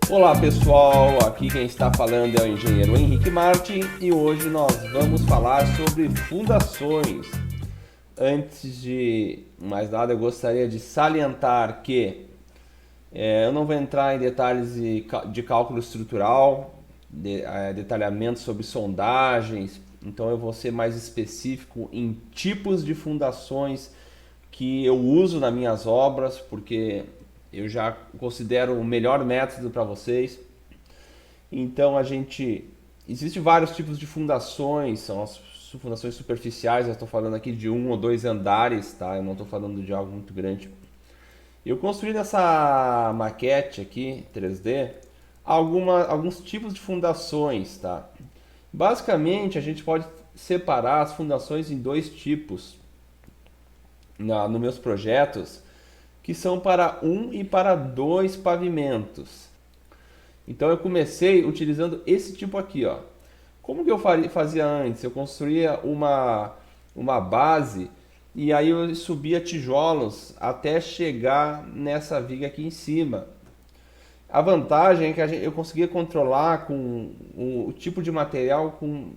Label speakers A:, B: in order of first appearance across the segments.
A: Olá pessoal, aqui quem está falando é o engenheiro Henrique Martin e hoje nós vamos falar sobre fundações. Antes de mais nada, eu gostaria de salientar que eu não vou entrar em detalhes de cálculo estrutural, detalhamento sobre sondagens, então eu vou ser mais específico em tipos de fundações que eu uso nas minhas obras, porque eu já considero o melhor método para vocês. Então existe vários tipos de fundações, são as fundações superficiais, eu estou falando aqui de um ou dois andares, tá? Eu não estou falando de algo muito grande. Eu construí nessa maquete aqui, 3D, alguns tipos de fundações, tá? Basicamente, a gente pode separar as fundações em dois tipos nos meus projetos, que são para um e para dois pavimentos. Então eu comecei utilizando esse tipo aqui, ó. Como que eu fazia antes? Eu construía uma base e aí eu subia tijolos até chegar nessa viga aqui em cima. A vantagem é que eu conseguia controlar com o tipo de material com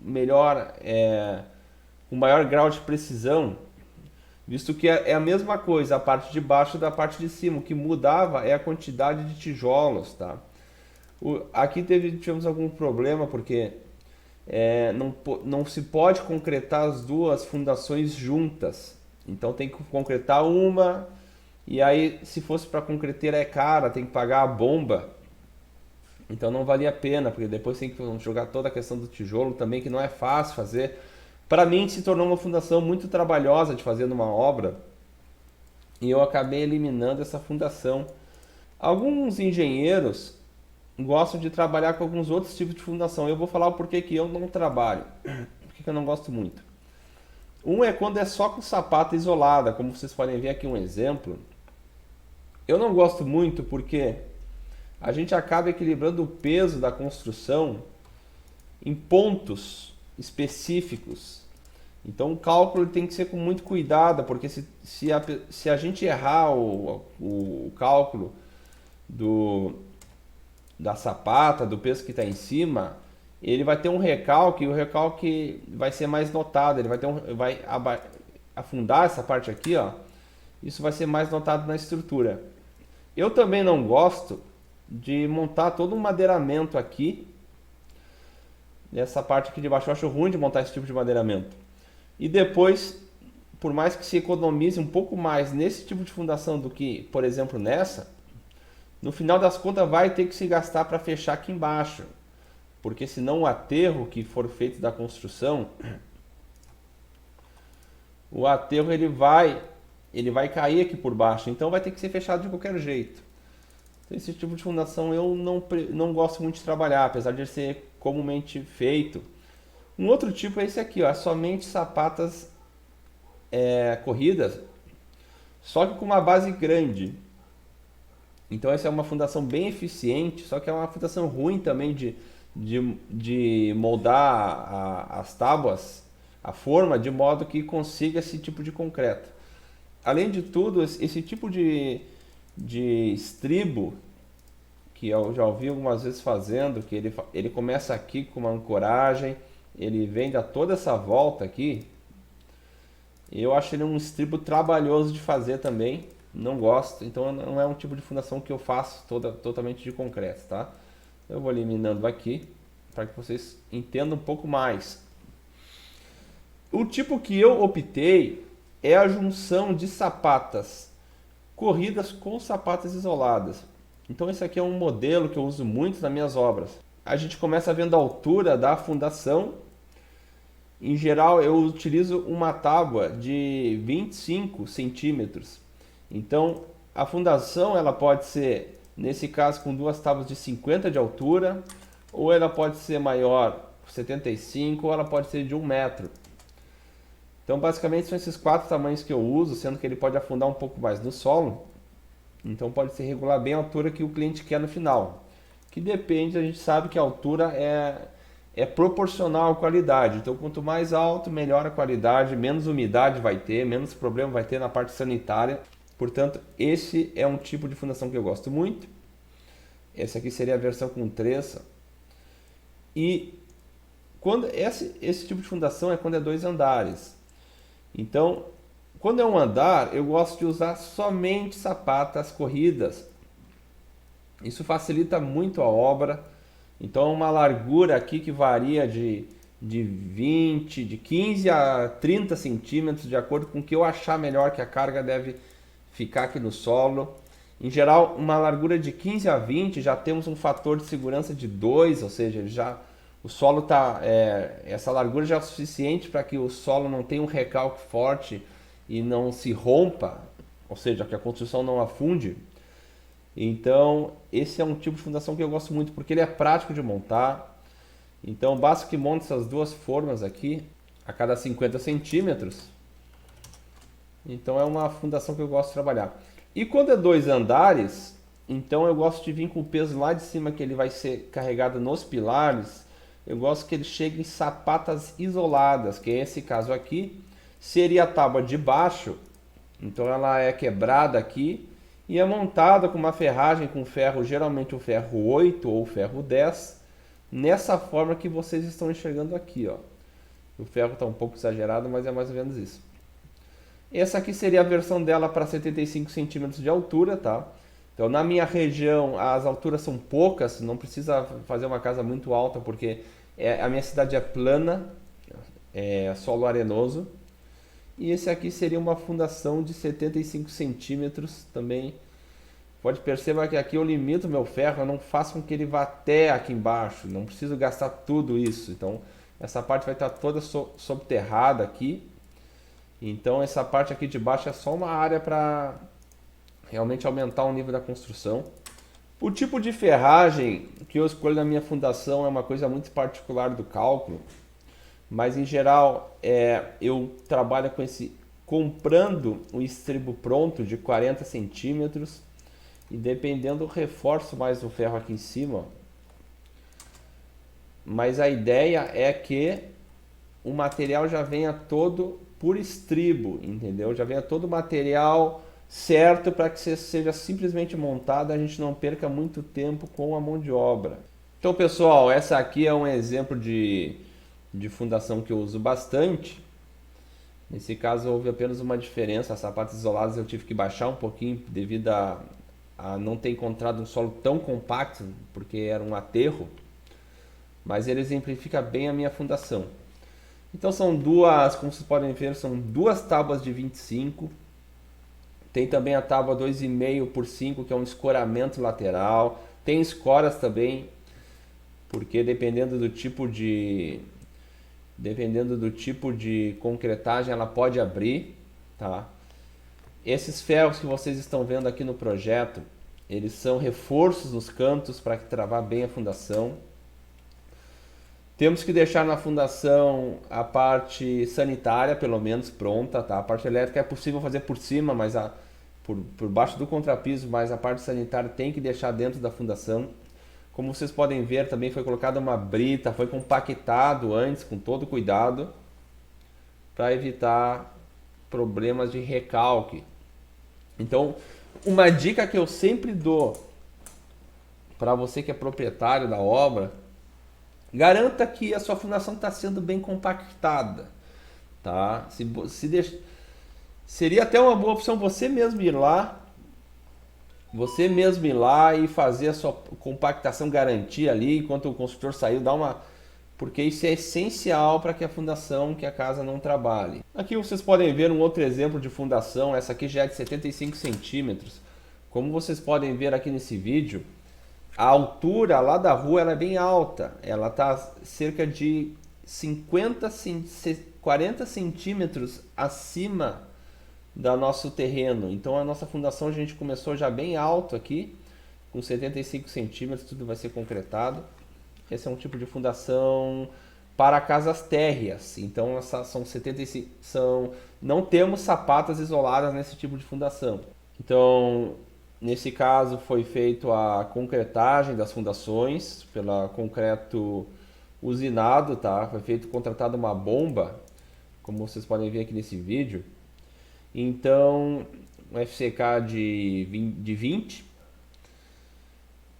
A: maior grau de precisão, visto que é a mesma coisa a parte de baixo da parte de cima. O que mudava é a quantidade de tijolos, tá? Aqui tivemos algum problema porque não se pode concretar as duas fundações juntas. Então tem que concretar uma, e aí se fosse para concreteira é cara, tem que pagar a bomba. Então não valia a pena, porque depois tem que jogar toda a questão do tijolo também, que não é fácil fazer. Para mim se tornou uma fundação muito trabalhosa de fazer numa obra, e eu acabei eliminando essa fundação. Alguns engenheiros gostam de trabalhar com alguns outros tipos de fundação. Eu vou falar o porquê que eu não trabalho, porque que eu não gosto muito. Um é quando é só com sapata isolada, como vocês podem ver aqui um exemplo. Eu não gosto muito porque a gente acaba equilibrando o peso da construção em pontos específicos. Então o cálculo tem que ser com muito cuidado, porque se a gente errar o cálculo do, da sapata, do peso que está em cima, ele vai ter um recalque, e o recalque vai ser mais notado, ele vai afundar essa parte aqui, ó. Isso vai ser mais notado na estrutura. Eu também não gosto de montar todo um madeiramento aqui, nessa parte aqui de baixo. Eu acho ruim de montar esse tipo de madeiramento. E depois, por mais que se economize um pouco mais nesse tipo de fundação do que, por exemplo, nessa, no final das contas vai ter que se gastar para fechar aqui embaixo, porque senão o aterro que for feito da construção, o aterro ele vai cair aqui por baixo, então vai ter que ser fechado de qualquer jeito. Então, esse tipo de fundação eu não gosto muito de trabalhar, apesar de ser comumente feito. Um outro tipo é esse aqui, ó, somente sapatas corridas, só que com uma base grande. Então essa é uma fundação bem eficiente, só que é uma fundação ruim também de moldar as tábuas, a forma, de modo que consiga esse tipo de concreto. Além de tudo, esse tipo de estribo, que eu já ouvi algumas vezes fazendo, que ele começa aqui com uma ancoragem, ele vem dar toda essa volta aqui, eu acho ele um estribo trabalhoso de fazer também. Não gosto, então não é um tipo de fundação que eu faço totalmente de concreto, tá? Eu vou eliminando aqui para que vocês entendam um pouco mais. O tipo que eu optei é a junção de sapatas corridas com sapatas isoladas. Então esse aqui é um modelo que eu uso muito nas minhas obras. A gente começa vendo a altura da fundação. Em geral eu utilizo uma tábua de 25 centímetros. Então a fundação ela pode ser, nesse caso, com duas tábuas de 50 de altura, ou ela pode ser maior, 75, ou ela pode ser de 1 metro. Então basicamente são esses quatro tamanhos que eu uso, sendo que ele pode afundar um pouco mais no solo. Então pode se regular bem a altura que o cliente quer no final. Que depende, a gente sabe que a altura é proporcional à qualidade. Então quanto mais alto, melhor a qualidade, menos umidade vai ter, menos problema vai ter na parte sanitária. Portanto, esse é um tipo de fundação que eu gosto muito. Essa aqui seria a versão com 3. E quando esse tipo de fundação é quando é 2 andares. Então, quando é um andar, eu gosto de usar somente sapatas corridas. Isso facilita muito a obra. Então, uma largura aqui que varia de 15 a 30 centímetros, de acordo com o que eu achar melhor que a carga deve ficar aqui no solo. Em geral, uma largura de 15 a 20 já temos um fator de segurança de 2, ou seja, o solo essa largura já é o suficiente para que o solo não tenha um recalque forte e não se rompa, ou seja, que a construção não afunde. Então, esse é um tipo de fundação que eu gosto muito, porque ele é prático de montar. Então, basta que monte essas duas formas aqui, a cada 50 centímetros. Então, é uma fundação que eu gosto de trabalhar. E quando é 2 andares, então eu gosto de vir com o peso lá de cima, que ele vai ser carregado nos pilares. Eu gosto que ele chegue em sapatas isoladas, que é esse caso aqui. Seria a tábua de baixo, então ela é quebrada aqui e é montada com uma ferragem com ferro, geralmente o ferro 8 ou o ferro 10, nessa forma que vocês estão enxergando aqui, ó. O ferro está um pouco exagerado, mas é mais ou menos isso. Essa aqui seria a versão dela para 75 centímetros de altura, tá? Então, na minha região, as alturas são poucas, não precisa fazer uma casa muito alta, porque a minha cidade é plana, é solo arenoso. E esse aqui seria uma fundação de 75 centímetros também. Pode perceber que aqui eu limito meu ferro, eu não faço com que ele vá até aqui embaixo, não preciso gastar tudo isso. Então, essa parte vai estar toda subterrada aqui. Então, essa parte aqui de baixo é só uma área para realmente aumentar o nível da construção. O tipo de ferragem que eu escolho na minha fundação é uma coisa muito particular do cálculo, mas em geral eu trabalho com comprando o estribo pronto de 40 centímetros e dependendo eu reforço mais o ferro aqui em cima. Mas a ideia é que o material já venha todo por estribo, entendeu? Já venha todo o material certo para que seja simplesmente montado, a gente não perca muito tempo com a mão de obra. Então, pessoal, essa aqui é um exemplo de fundação que eu uso bastante. Nesse caso houve apenas uma diferença, as sapatas isoladas eu tive que baixar um pouquinho devido a não ter encontrado um solo tão compacto, porque era um aterro, mas ele exemplifica bem a minha fundação. Então são duas, como vocês podem ver, são duas tábuas de 25. Tem também a tábua 2,5 por 5, que é um escoramento lateral. Tem escoras também, porque dependendo do tipo de concretagem ela pode abrir, tá? Esses ferros que vocês estão vendo aqui no projeto, eles são reforços nos cantos para travar bem a fundação. Temos que deixar na fundação a parte sanitária, pelo menos, pronta, tá? A parte elétrica é possível fazer por cima, mas por baixo do contrapiso, mas a parte sanitária tem que deixar dentro da fundação. Como vocês podem ver, também foi colocada uma brita, foi compactado antes, com todo cuidado, para evitar problemas de recalque. Então, uma dica que eu sempre dou para você que é proprietário da obra: garanta que a sua fundação está sendo bem compactada, tá? Seria até uma boa opção você mesmo ir lá e fazer a sua compactação, garantir ali enquanto o construtor saiu, porque isso é essencial para que a fundação, que a casa não trabalhe. Aqui vocês podem ver um outro exemplo de fundação. Essa aqui já é de 75 centímetros. Como vocês podem ver aqui nesse vídeo, a altura lá da rua ela é bem alta, ela está cerca de 40 centímetros acima do nosso terreno. Então a nossa fundação a gente começou já bem alto aqui, com 75 centímetros, tudo vai ser concretado. Esse é um tipo de fundação para casas térreas. Então essas são 75, não temos sapatas isoladas nesse tipo de fundação. Então, nesse caso foi feito a concretagem das fundações pela concreto usinado, tá? Foi contratada uma bomba, como vocês podem ver aqui nesse vídeo. Então, um FCK de 20.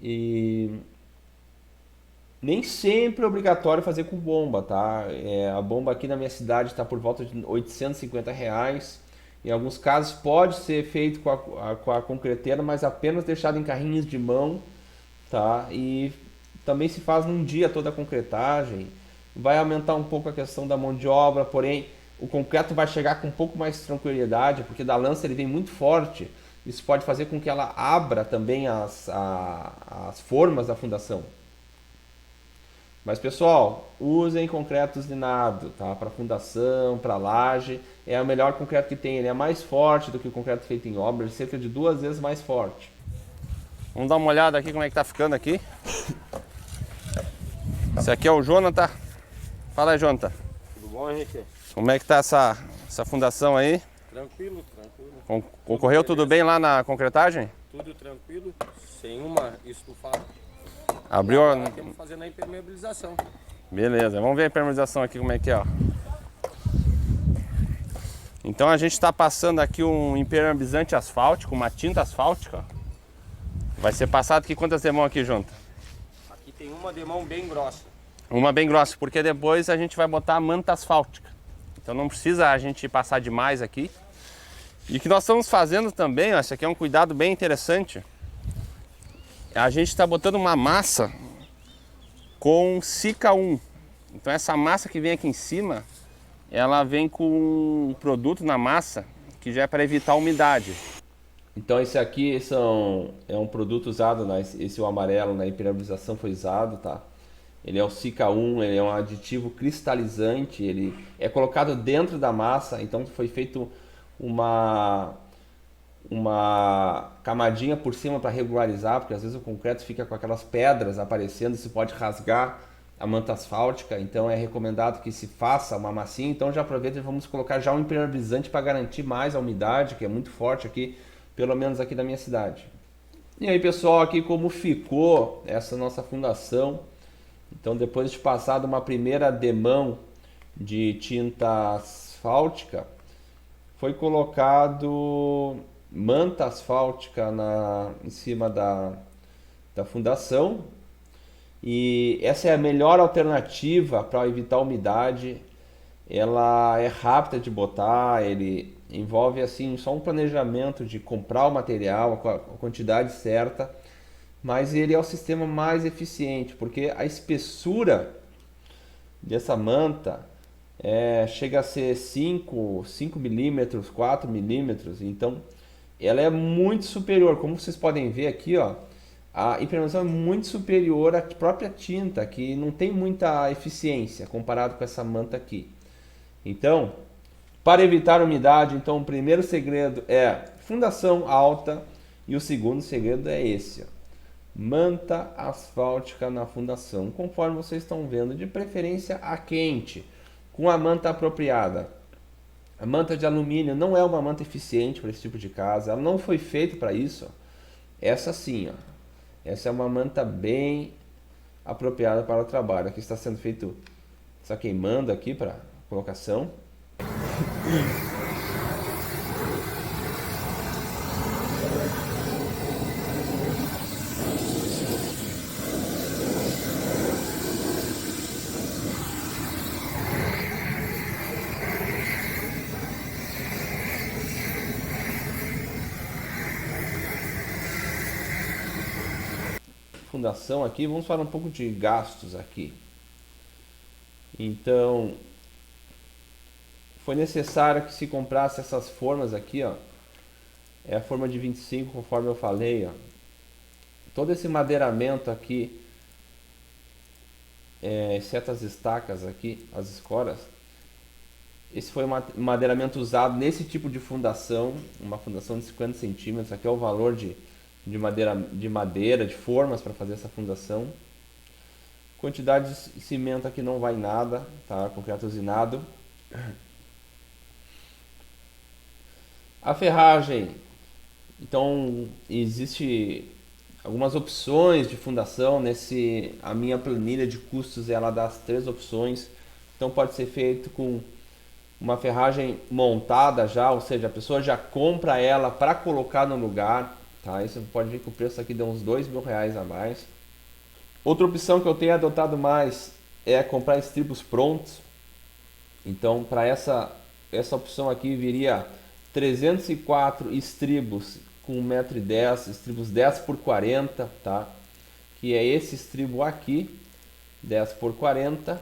A: E nem sempre é obrigatório fazer com bomba, tá? A bomba aqui na minha cidade está por volta de R$ 850. Em alguns casos pode ser feito com a concreteira, mas apenas deixado em carrinhos de mão, tá? E também se faz num dia toda a concretagem. Vai aumentar um pouco a questão da mão de obra, porém o concreto vai chegar com um pouco mais de tranquilidade, porque da lança ele vem muito forte. Isso pode fazer com que ela abra também as formas da fundação. Mas pessoal, usem concreto usinado, tá? Para fundação, para laje, é o melhor concreto que tem. Ele é mais forte do que o concreto feito em obra, cerca de 2 vezes mais forte. Vamos dar uma olhada aqui como é que tá ficando aqui. Esse aqui é o Jonathan. Fala aí, Jonathan.
B: Tudo bom, Henrique?
A: Como é que tá essa fundação aí?
B: Tranquilo, tranquilo.
A: Ocorreu tudo bem lá na concretagem?
B: Tudo tranquilo, sem uma estufada.
A: Abriu?
B: Agora temos que fazer a impermeabilização.
A: Beleza, vamos ver a impermeabilização aqui como é que é, ó. Então a gente está passando aqui um impermeabilizante asfáltico, uma tinta asfáltica. Vai ser passado aqui quantas demãos aqui, Jonathan?
B: Aqui tem uma demão bem grossa.
A: Uma bem grossa, porque depois a gente vai botar a manta asfáltica. Então não precisa a gente passar demais aqui. E o que nós estamos fazendo também, ó, esse aqui é um cuidado bem interessante. A gente está botando uma massa com Sica 1. Então essa massa que vem aqui em cima, ela vem com um produto na massa que já é para evitar a umidade. Então esse aqui é um produto usado, esse o amarelo na impermeabilização foi usado, tá? Ele é o Sica 1, ele é um aditivo cristalizante, ele é colocado dentro da massa, então foi feito uma camadinha por cima para regularizar, porque às vezes o concreto fica com aquelas pedras aparecendo, isso pode rasgar a manta asfáltica, então é recomendado que se faça uma massinha. Então já aproveita e vamos colocar já um impermeabilizante para garantir mais a umidade, que é muito forte aqui, pelo menos aqui da minha cidade. E aí pessoal, aqui como ficou essa nossa fundação. Então depois de passar uma primeira demão de tinta asfáltica, foi colocado manta asfáltica em cima da fundação. E essa é a melhor alternativa para evitar umidade. Ela é rápida de botar, ele envolve assim só um planejamento de comprar o material, a quantidade certa, mas ele é o sistema mais eficiente, porque a espessura dessa manta chega a ser 5 milímetros, 4 milímetros, então ela é muito superior. Como vocês podem ver aqui, ó, a impermeabilização é muito superior à própria tinta, que não tem muita eficiência comparado com essa manta aqui. Então, para evitar umidade, então o primeiro segredo é fundação alta e o segundo segredo é esse, ó, manta asfáltica na fundação, conforme vocês estão vendo, de preferência a quente, com a manta apropriada. A manta de alumínio não é uma manta eficiente para esse tipo de casa, ela não foi feita para isso. Ó. Essa sim, ó. Essa é uma manta bem apropriada para o trabalho. Aqui está sendo feito, está queimando aqui para colocação. Fundação aqui, vamos falar um pouco de gastos aqui. Então, foi necessário que se comprasse essas formas aqui, ó. É a forma de 25, conforme eu falei, ó. Todo esse madeiramento aqui, exceto as estacas aqui, as escoras, esse foi um madeiramento usado nesse tipo de fundação, uma fundação de 50 centímetros. Aqui é o valor de madeira, de formas para fazer essa fundação. Quantidade de cimento aqui não vai nada, tá? Concreto usinado. A ferragem, então existe algumas opções de fundação. A minha planilha de custos ela dá as 3 opções. Então pode ser feito com uma ferragem montada já, ou seja, a pessoa já compra ela para colocar no lugar. Tá? Aí você pode ver que o preço aqui deu uns R$ 2.000 a mais. Outra opção que eu tenho adotado mais é comprar estribos prontos. Então, para essa opção aqui viria 304 estribos com 1,10 m, estribos 10 por 40, tá? Que é esse estribo aqui, 10 por 40.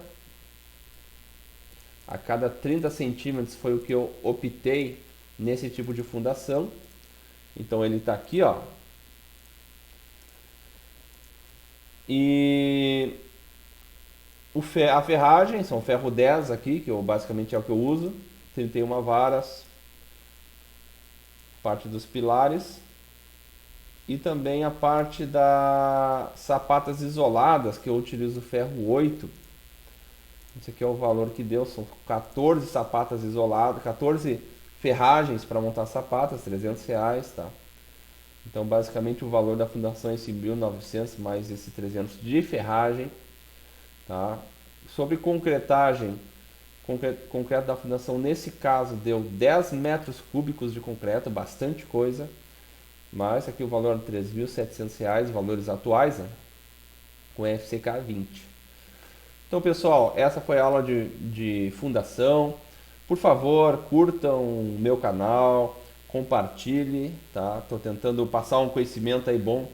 A: A cada 30 centímetros foi o que eu optei nesse tipo de fundação. Então ele está aqui, ó. E a ferragem, são ferro 10 aqui, que basicamente é o que eu uso. 31 varas, parte dos pilares. E também a parte das sapatas isoladas, que eu utilizo ferro 8. Esse aqui é o valor que deu, são 14 sapatas isoladas, 14 ferragens para montar sapatas, R$ 300, tá? Então basicamente o valor da fundação é esse 1.900 mais esse 300 de ferragem, tá? Sobre concretagem, concreto da fundação nesse caso deu 10 metros cúbicos de concreto, bastante coisa. Mas aqui o valor é R$ 3.700, valores atuais, né? Com FCK 20. Então pessoal, essa foi a aula de fundação. Por favor, curtam o meu canal, compartilhe, tá? Estou tentando passar um conhecimento aí bom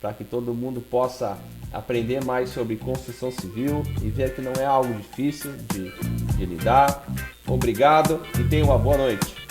A: para que todo mundo possa aprender mais sobre construção civil e ver que não é algo difícil de lidar. Obrigado e tenha uma boa noite.